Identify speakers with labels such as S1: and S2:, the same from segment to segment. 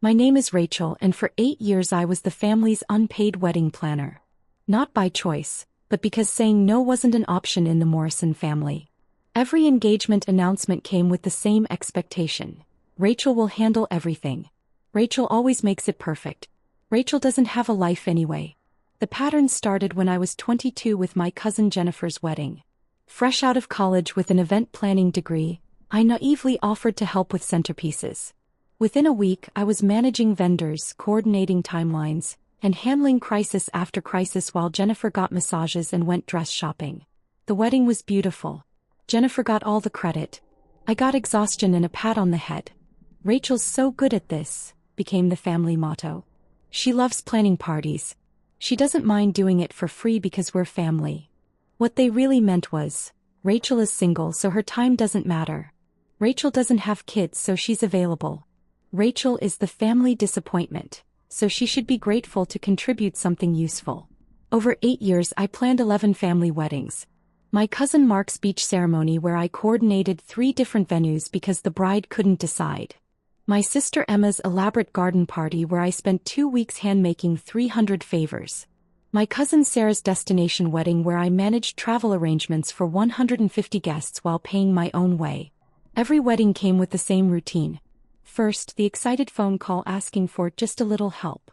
S1: My name is Rachel, and for 8 years I was the family's unpaid wedding planner. Not by choice, but because saying no wasn't an option in the Morrison family. Every engagement announcement came with the same expectation. Rachel will handle everything. Rachel always makes it perfect. Rachel doesn't have a life anyway. The pattern started when I was 22 with my cousin Jennifer's wedding. Fresh out of college with an event planning degree, I naively offered to help with centerpieces. Within a week, I was managing vendors, coordinating timelines, and handling crisis after crisis while Jennifer got massages and went dress shopping. The wedding was beautiful. Jennifer got all the credit. I got exhaustion and a pat on the head. "Rachel's so good at this," became the family motto. She loves planning parties. She doesn't mind doing it for free because we're family. What they really meant was, Rachel is single so her time doesn't matter. Rachel doesn't have kids so she's available. Rachel is the family disappointment, so she should be grateful to contribute something useful. Over 8 years I planned 11 family weddings. My cousin Mark's beach ceremony where I coordinated 3 different venues because the bride couldn't decide. My sister Emma's elaborate garden party where I spent 2 weeks handmaking 300 favors. My cousin Sarah's destination wedding where I managed travel arrangements for 150 guests while paying my own way. Every wedding came with the same routine. First, the excited phone call asking for just a little help.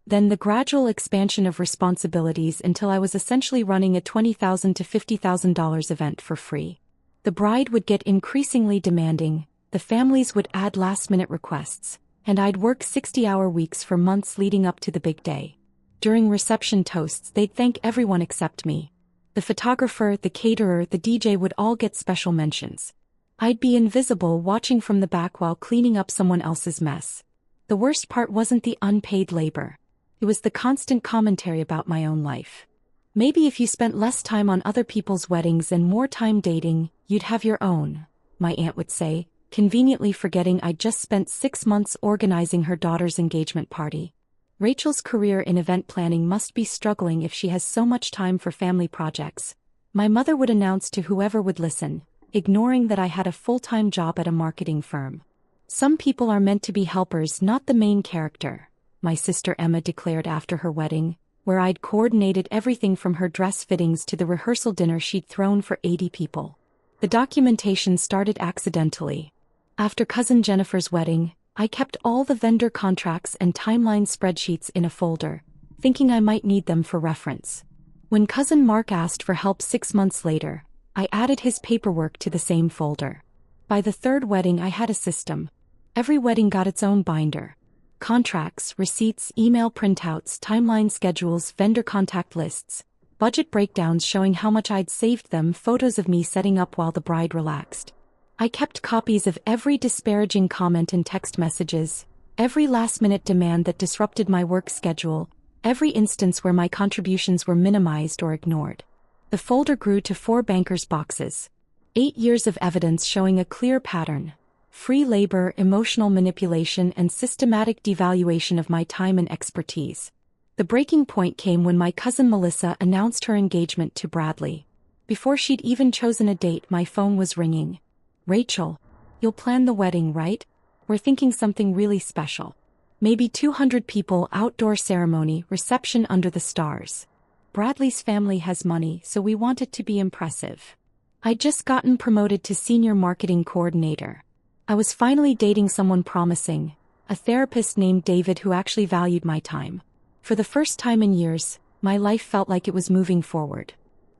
S1: Then the gradual expansion of responsibilities until I was essentially running a $20,000 to $50,000 event for free. The bride would get increasingly demanding, the families would add last-minute requests, and I'd work 60-hour weeks for months leading up to the big day. During reception toasts they'd thank everyone except me. The photographer, the caterer, the DJ would all get special mentions. I'd be invisible watching from the back while cleaning up someone else's mess. The worst part wasn't the unpaid labor. It was the constant commentary about my own life. "Maybe if you spent less time on other people's weddings and more time dating, you'd have your own," my aunt would say, conveniently forgetting I'd just spent 6 months organizing her daughter's engagement party. Rachel's career in event planning must be struggling if she has so much time for family projects, my mother would announce to whoever would listen, ignoring that I had a full-time job at a marketing firm. "Some people are meant to be helpers, not the main character," my sister Emma declared after her wedding, where I'd coordinated everything from her dress fittings to the rehearsal dinner she'd thrown for 80 people. The documentation started accidentally. After cousin Jennifer's wedding, I kept all the vendor contracts and timeline spreadsheets in a folder, thinking I might need them for reference. When cousin Mark asked for help 6 months later, I added his paperwork to the same folder. By the 3rd wedding I had a system. Every wedding got its own binder. Contracts, receipts, email printouts, timeline schedules, vendor contact lists, budget breakdowns showing how much I'd saved them, photos of me setting up while the bride relaxed. I kept copies of every disparaging comment and text messages, every last-minute demand that disrupted my work schedule, every instance where my contributions were minimized or ignored. The folder grew to 4 bankers' boxes. 8 years of evidence showing a clear pattern. Free labor, emotional manipulation, and systematic devaluation of my time and expertise. The breaking point came when my cousin Melissa announced her engagement to Bradley. Before she'd even chosen a date, my phone was ringing. "Rachel, you'll plan the wedding, right? We're thinking something really special. Maybe 200 people, outdoor ceremony, reception under the stars. Bradley's family has money, so we want it to be impressive." I'd just gotten promoted to senior marketing coordinator. I was finally dating someone promising, a therapist named David who actually valued my time. For the first time in years, my life felt like it was moving forward.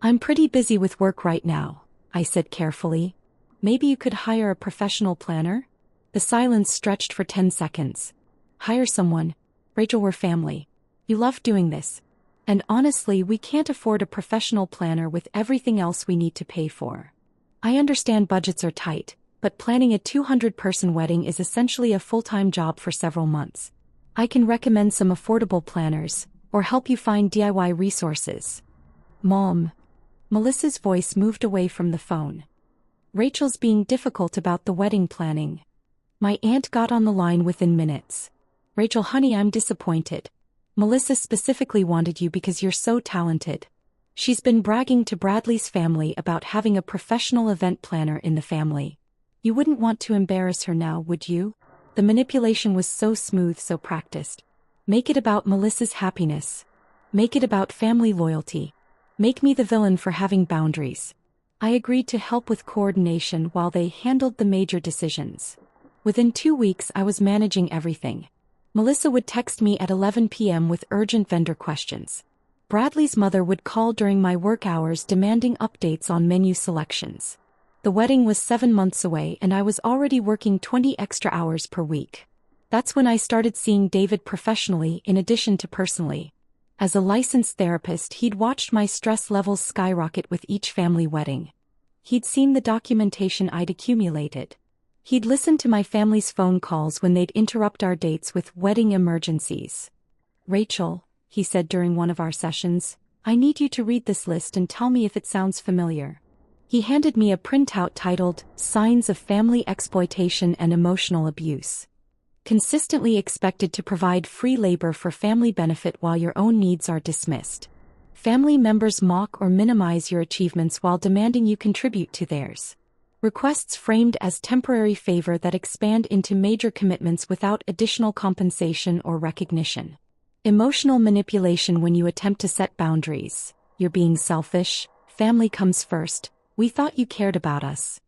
S1: "I'm pretty busy with work right now," I said carefully. "Maybe you could hire a professional planner?" The silence stretched for 10 seconds. "Hire someone? Rachel, we're family. You love doing this. And honestly, we can't afford a professional planner with everything else we need to pay for. I understand budgets are tight, but planning a 200-person wedding is essentially a full-time job for several months. I can recommend some affordable planners, or help you find DIY resources." "Mom." Melissa's voice moved away from the phone. "Rachel's being difficult about the wedding planning." My aunt got on the line within minutes. "Rachel, honey, I'm disappointed. Melissa specifically wanted you because you're so talented. She's been bragging to Bradley's family about having a professional event planner in the family. You wouldn't want to embarrass her now, would you?" The manipulation was so smooth, so practiced. Make it about Melissa's happiness. Make it about family loyalty. Make me the villain for having boundaries. I agreed to help with coordination while they handled the major decisions. Within 2 weeks I was managing everything. Melissa would text me at 11 p.m. with urgent vendor questions. Bradley's mother would call during my work hours demanding updates on menu selections. The wedding was 7 months away and I was already working 20 extra hours per week. That's when I started seeing David professionally in addition to personally. As a licensed therapist, he'd watched my stress levels skyrocket with each family wedding. He'd seen the documentation I'd accumulated. He'd listened to my family's phone calls when they'd interrupt our dates with wedding emergencies. "Rachel," he said during one of our sessions, "I need you to read this list and tell me if it sounds familiar." He handed me a printout titled, "Signs of Family Exploitation and Emotional Abuse." Consistently expected to provide free labor for family benefit while your own needs are dismissed. Family members mock or minimize your achievements while demanding you contribute to theirs. Requests framed as temporary favor that expand into major commitments without additional compensation or recognition. Emotional manipulation when you attempt to set boundaries. "You're being selfish. Family comes first. We thought you cared about us.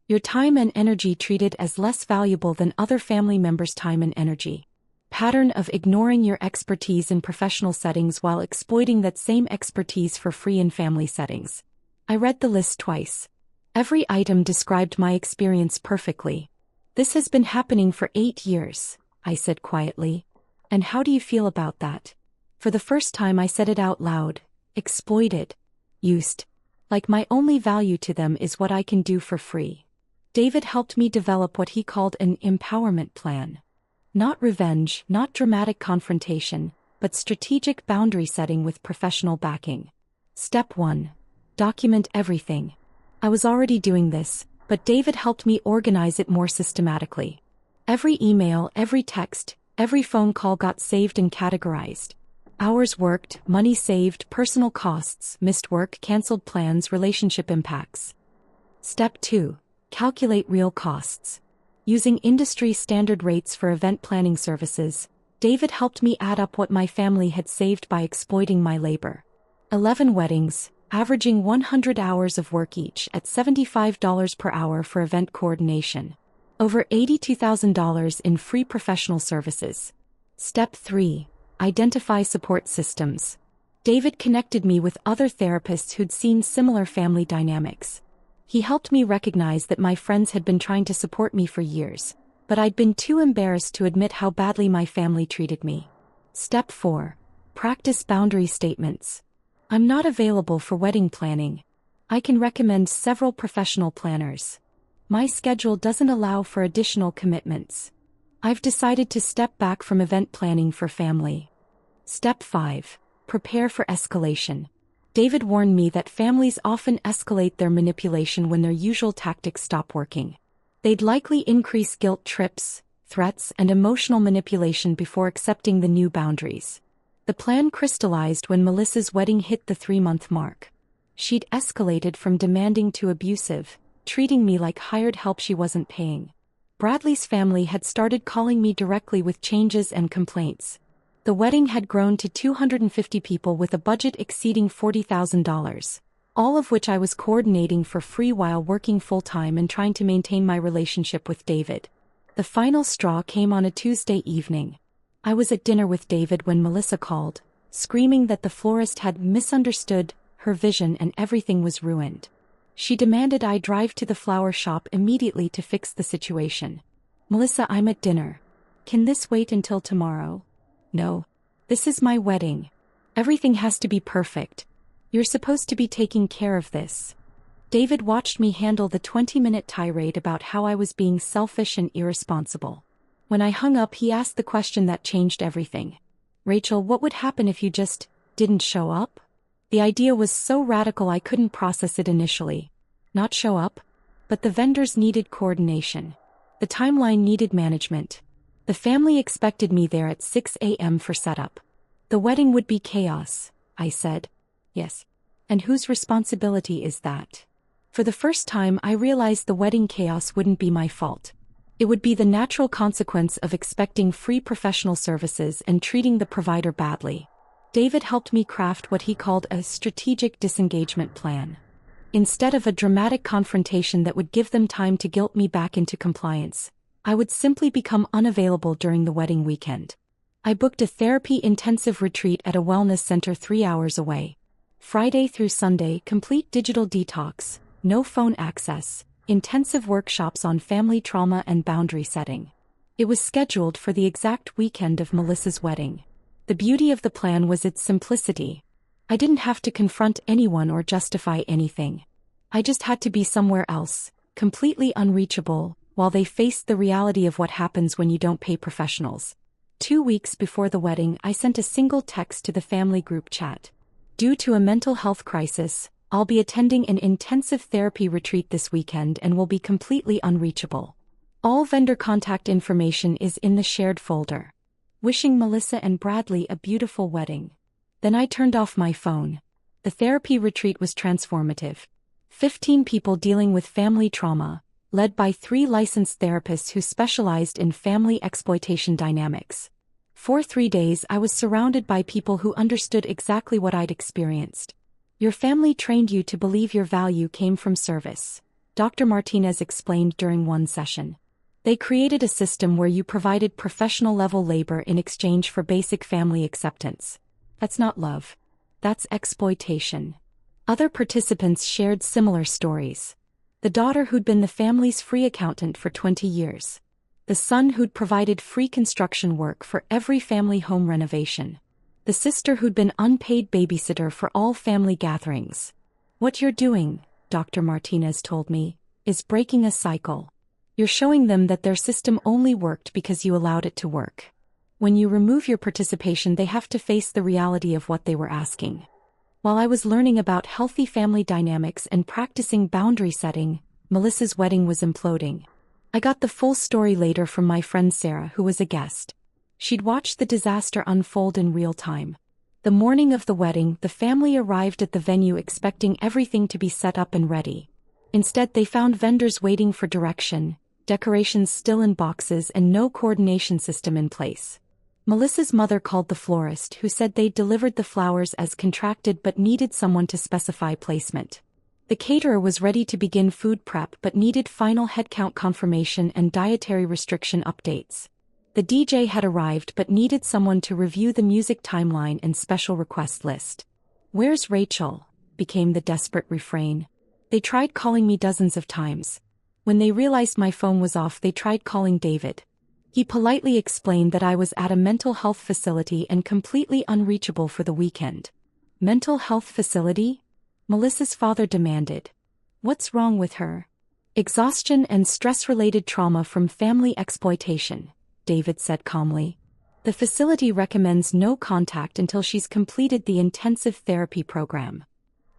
S1: Your time and energy treated as less valuable than other family members' time and energy." Pattern of ignoring your expertise in professional settings while exploiting that same expertise for free in family settings. I read the list twice. Every item described my experience perfectly. "This has been happening for 8 years, I said quietly. "And how do you feel about that?" For the first time I said it out loud. Exploited. Used. Like my only value to them is what I can do for free. David helped me develop what he called an empowerment plan. Not revenge, not dramatic confrontation, but strategic boundary setting with professional backing. Step 1. Document everything. I was already doing this, but David helped me organize it more systematically. Every email, every text, every phone call got saved and categorized. Hours worked, money saved, personal costs, missed work, canceled plans, relationship impacts. Step 2. Calculate real costs. Using industry standard rates for event planning services, David helped me add up what my family had saved by exploiting my labor. 11 weddings, averaging 100 hours of work each at $75 per hour for event coordination. Over $82,000 in free professional services. Step 3. Identify support systems. David connected me with other therapists who'd seen similar family dynamics. He helped me recognize that my friends had been trying to support me for years, but I'd been too embarrassed to admit how badly my family treated me. Step 4. Practice boundary statements. I'm not available for wedding planning. I can recommend several professional planners. My schedule doesn't allow for additional commitments. I've decided to step back from event planning for family. Step 5. Prepare for escalation. David warned me that families often escalate their manipulation when their usual tactics stop working. They'd likely increase guilt trips, threats, and emotional manipulation before accepting the new boundaries. The plan crystallized when Melissa's wedding hit the 3-month mark. She'd escalated from demanding to abusive, treating me like hired help she wasn't paying. Bradley's family had started calling me directly with changes and complaints. The wedding had grown to 250 people with a budget exceeding $40,000, all of which I was coordinating for free while working full-time and trying to maintain my relationship with David. The final straw came on a Tuesday evening. I was at dinner with David when Melissa called, screaming that the florist had misunderstood her vision and everything was ruined. She demanded I drive to the flower shop immediately to fix the situation. "Melissa, I'm at dinner. Can this wait until tomorrow?" "No. This is my wedding. Everything has to be perfect. You're supposed to be taking care of this." David watched me handle the 20-minute tirade about how I was being selfish and irresponsible. When I hung up, he asked the question that changed everything. "Rachel, what would happen if you just didn't show up?" The idea was so radical I couldn't process it initially. Not show up? But the vendors needed coordination. The timeline needed management. The family expected me there at 6 a.m. for setup. The wedding would be chaos, I said. "Yes. And whose responsibility is that?" For the first time I realized the wedding chaos wouldn't be my fault. It would be the natural consequence of expecting free professional services and treating the provider badly. David helped me craft what he called a strategic disengagement plan. Instead of a dramatic confrontation that would give them time to guilt me back into compliance, I would simply become unavailable during the wedding weekend. I booked a therapy intensive retreat at a wellness center 3 hours away. Friday through Sunday, complete digital detox, no phone access, intensive workshops on family trauma and boundary setting. It was scheduled for the exact weekend of Melissa's wedding. The beauty of the plan was its simplicity. I didn't have to confront anyone or justify anything. I just had to be somewhere else, completely unreachable, while they faced the reality of what happens when you don't pay professionals. 2 weeks before the wedding, I sent a single text to the family group chat. Due to a mental health crisis, I'll be attending an intensive therapy retreat this weekend and will be completely unreachable. All vendor contact information is in the shared folder. Wishing Melissa and Bradley a beautiful wedding. Then I turned off my phone. The therapy retreat was transformative. 15 people dealing with family trauma, led by 3 licensed therapists who specialized in family exploitation dynamics. For 3 days I was surrounded by people who understood exactly what I'd experienced. Your family trained you to believe your value came from service, Dr. Martinez explained during one session. They created a system where you provided professional-level labor in exchange for basic family acceptance. That's not love. That's exploitation. Other participants shared similar stories. The daughter who'd been the family's free accountant for 20 years. The son who'd provided free construction work for every family home renovation. The sister who'd been unpaid babysitter for all family gatherings. What you're doing, Dr. Martinez told me, is breaking a cycle. You're showing them that their system only worked because you allowed it to work. When you remove your participation, they have to face the reality of what they were asking. While I was learning about healthy family dynamics and practicing boundary setting, Melissa's wedding was imploding. I got the full story later from my friend Sarah, who was a guest. She'd watched the disaster unfold in real time. The morning of the wedding, the family arrived at the venue expecting everything to be set up and ready. Instead, they found vendors waiting for direction, decorations still in boxes, and no coordination system in place. Melissa's mother called the florist, who said they'd delivered the flowers as contracted but needed someone to specify placement. The caterer was ready to begin food prep but needed final headcount confirmation and dietary restriction updates. The DJ had arrived but needed someone to review the music timeline and special request list. "Where's Rachel?" became the desperate refrain. They tried calling me dozens of times. When they realized my phone was off, they tried calling David. He politely explained that I was at a mental health facility and completely unreachable for the weekend. Mental health facility? Melissa's father demanded. What's wrong with her? Exhaustion and stress-related trauma from family exploitation, David said calmly. The facility recommends no contact until she's completed the intensive therapy program.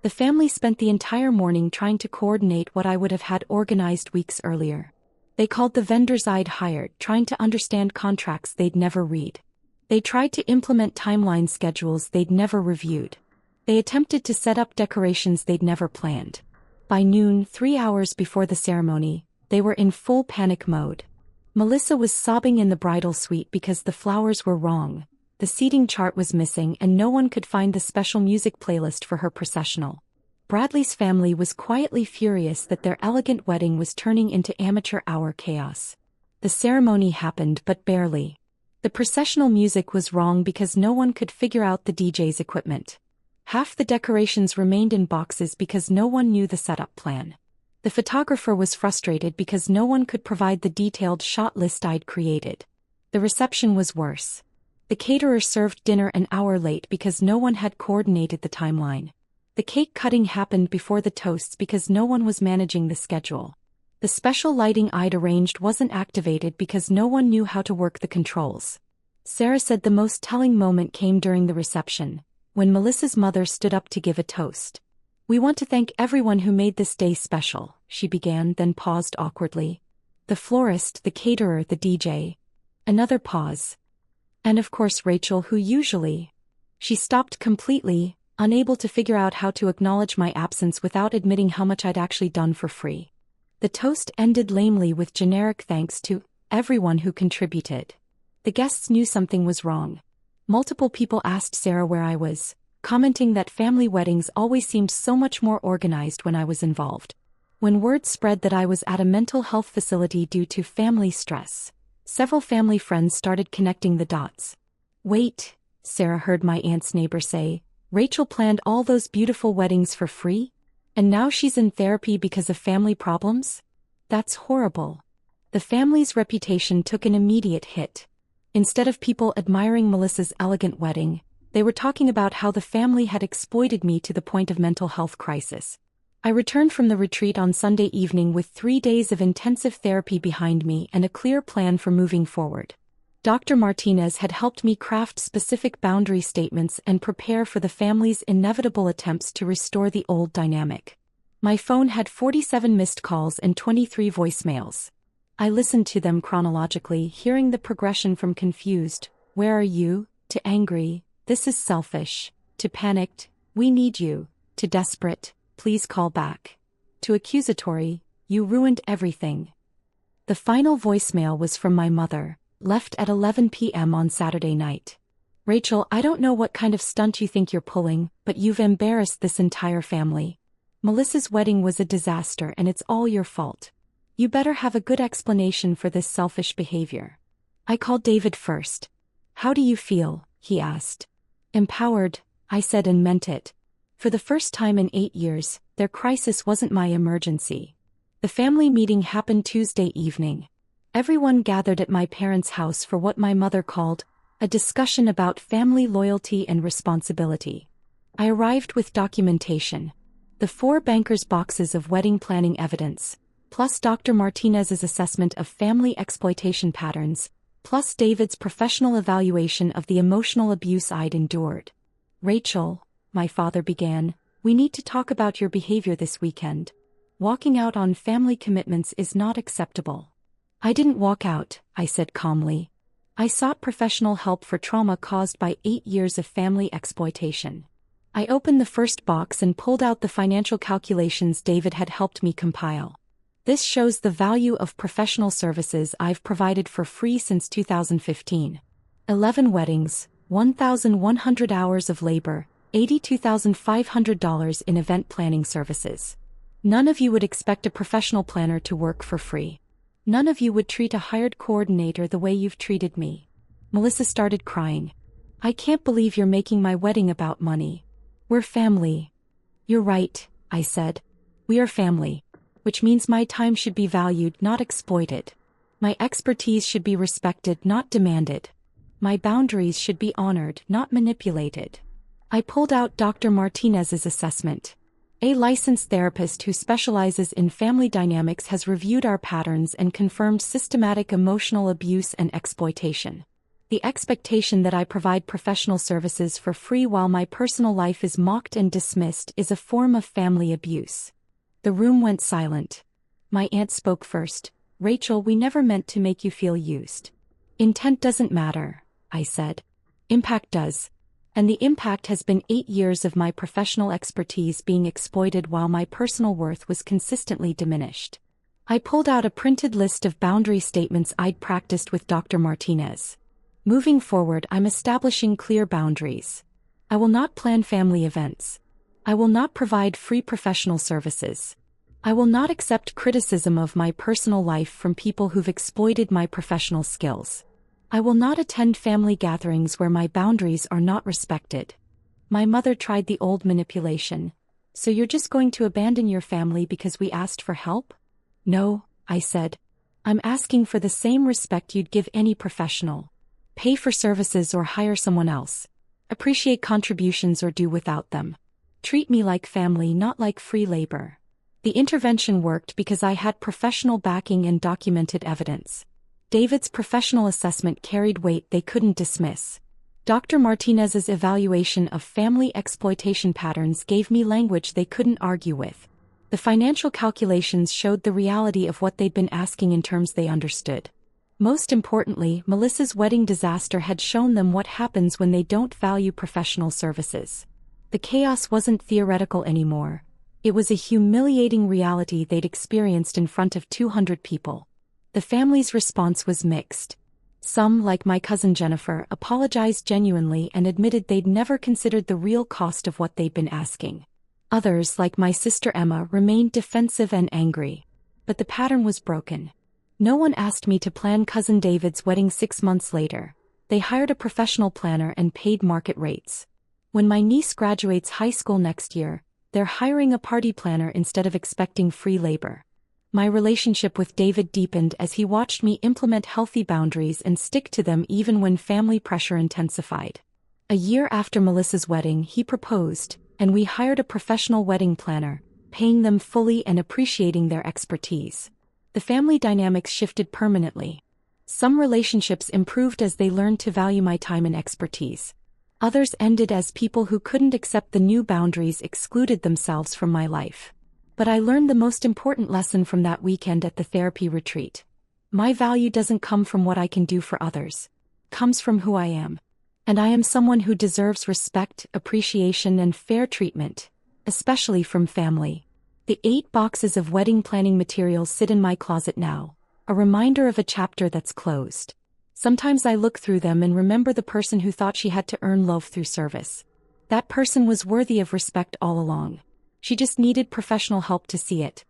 S1: The family spent the entire morning trying to coordinate what I would have had organized weeks earlier. They called the vendors I'd hired, trying to understand contracts they'd never read. They tried to implement timeline schedules they'd never reviewed. They attempted to set up decorations they'd never planned. By noon, 3 hours before the ceremony, they were in full panic mode. Melissa was sobbing in the bridal suite because the flowers were wrong, the seating chart was missing, and no one could find the special music playlist for her processional. Bradley's family was quietly furious that their elegant wedding was turning into amateur hour chaos. The ceremony happened, but barely. The processional music was wrong because no one could figure out the DJ's equipment. Half the decorations remained in boxes because no one knew the setup plan. The photographer was frustrated because no one could provide the detailed shot list I'd created. The reception was worse. The caterer served dinner an hour late because no one had coordinated the timeline. The cake cutting happened before the toasts because no one was managing the schedule. The special lighting I'd arranged wasn't activated because no one knew how to work the controls. Sarah said the most telling moment came during the reception, when Melissa's mother stood up to give a toast. "We want to thank everyone who made this day special," she began, then paused awkwardly. "The florist, the caterer, the DJ." Another pause. "And of course Rachel, who usually..." She stopped completely, unable to figure out how to acknowledge my absence without admitting how much I'd actually done for free. The toast ended lamely with generic thanks to everyone who contributed. The guests knew something was wrong. Multiple people asked Sarah where I was, commenting that family weddings always seemed so much more organized when I was involved. When word spread that I was at a mental health facility due to family stress, several family friends started connecting the dots. "Wait," Sarah heard my aunt's neighbor say, "Rachel planned all those beautiful weddings for free? And now she's in therapy because of family problems? That's horrible." The family's reputation took an immediate hit. Instead of people admiring Melissa's elegant wedding, they were talking about how the family had exploited me to the point of mental health crisis. I returned from the retreat on Sunday evening with 3 days of intensive therapy behind me and a clear plan for moving forward. Dr. Martinez had helped me craft specific boundary statements and prepare for the family's inevitable attempts to restore the old dynamic. My phone had 47 missed calls and 23 voicemails. I listened to them chronologically, hearing the progression from confused, "Where are you?" to angry, "This is selfish," to panicked, "We need you," to desperate, "Please call back," to accusatory, "You ruined everything." The final voicemail was from my mother, left at 11 p.m. on Saturday night. "Rachel, I don't know what kind of stunt you think you're pulling, but you've embarrassed this entire family. Melissa's wedding was a disaster and it's all your fault. You better have a good explanation for this selfish behavior." I called David first. "How do you feel?" he asked. "Empowered," I said and meant it. For the first time in 8 years, their crisis wasn't my emergency. The family meeting happened Tuesday evening. Everyone gathered at my parents' house for what my mother called a discussion about family loyalty and responsibility. I arrived with documentation. The 4 bankers' boxes of wedding planning evidence, plus Dr. Martinez's assessment of family exploitation patterns, plus David's professional evaluation of the emotional abuse I'd endured. "Rachel," my father began, "we need to talk about your behavior this weekend. Walking out on family commitments is not acceptable." "I didn't walk out," I said calmly. "I sought professional help for trauma caused by 8 years of family exploitation." I opened the first box and pulled out the financial calculations David had helped me compile. "This shows the value of professional services I've provided for free since 2015. 11 weddings, 1,100 hours of labor, $82,500 in event planning services. None of you would expect a professional planner to work for free. None of you would treat a hired coordinator the way you've treated me." Melissa started crying. "I can't believe you're making my wedding about money. We're family." "You're right," I said. "We are family, which means my time should be valued, not exploited. My expertise should be respected, not demanded. My boundaries should be honored, not manipulated." I pulled out Dr. Martinez's assessment. A licensed therapist who specializes in family dynamics has reviewed our patterns and confirmed systematic emotional abuse and exploitation. The expectation that I provide professional services for free while my personal life is mocked and dismissed is a form of family abuse. The room went silent. My aunt spoke first. "Rachel, we never meant to make you feel used." "Intent doesn't matter," I said. "Impact does. And the impact has been 8 years of my professional expertise being exploited while my personal worth was consistently diminished." I pulled out a printed list of boundary statements I'd practiced with Dr. Martinez. "Moving forward, I'm establishing clear boundaries. I will not plan family events. I will not provide free professional services. I will not accept criticism of my personal life from people who've exploited my professional skills. I will not attend family gatherings where my boundaries are not respected." My mother tried the old manipulation. "So you're just going to abandon your family because we asked for help?" "No," I said. "I'm asking for the same respect you'd give any professional. Pay for services or hire someone else. Appreciate contributions or do without them. Treat me like family, not like free labor." The intervention worked because I had professional backing and documented evidence. David's professional assessment carried weight they couldn't dismiss. Dr. Martinez's evaluation of family exploitation patterns gave me language they couldn't argue with. The financial calculations showed the reality of what they'd been asking in terms they understood. Most importantly, Melissa's wedding disaster had shown them what happens when they don't value professional services. The chaos wasn't theoretical anymore. It was a humiliating reality they'd experienced in front of 200 people. The family's response was mixed. Some, like my cousin Jennifer, apologized genuinely and admitted they'd never considered the real cost of what they'd been asking. Others, like my sister Emma, remained defensive and angry. But the pattern was broken. No one asked me to plan cousin David's wedding 6 months later. They hired a professional planner and paid market rates. When my niece graduates high school next year, they're hiring a party planner instead of expecting free labor. My relationship with David deepened as he watched me implement healthy boundaries and stick to them even when family pressure intensified. A year after Melissa's wedding, he proposed, and we hired a professional wedding planner, paying them fully and appreciating their expertise. The family dynamics shifted permanently. Some relationships improved as they learned to value my time and expertise. Others ended as people who couldn't accept the new boundaries excluded themselves from my life. But I learned the most important lesson from that weekend at the therapy retreat. My value doesn't come from what I can do for others. It comes from who I am. And I am someone who deserves respect, appreciation, and fair treatment, especially from family. The 8 boxes of wedding planning materials sit in my closet now, a reminder of a chapter that's closed. Sometimes I look through them and remember the person who thought she had to earn love through service. That person was worthy of respect all along. She just needed professional help to see it.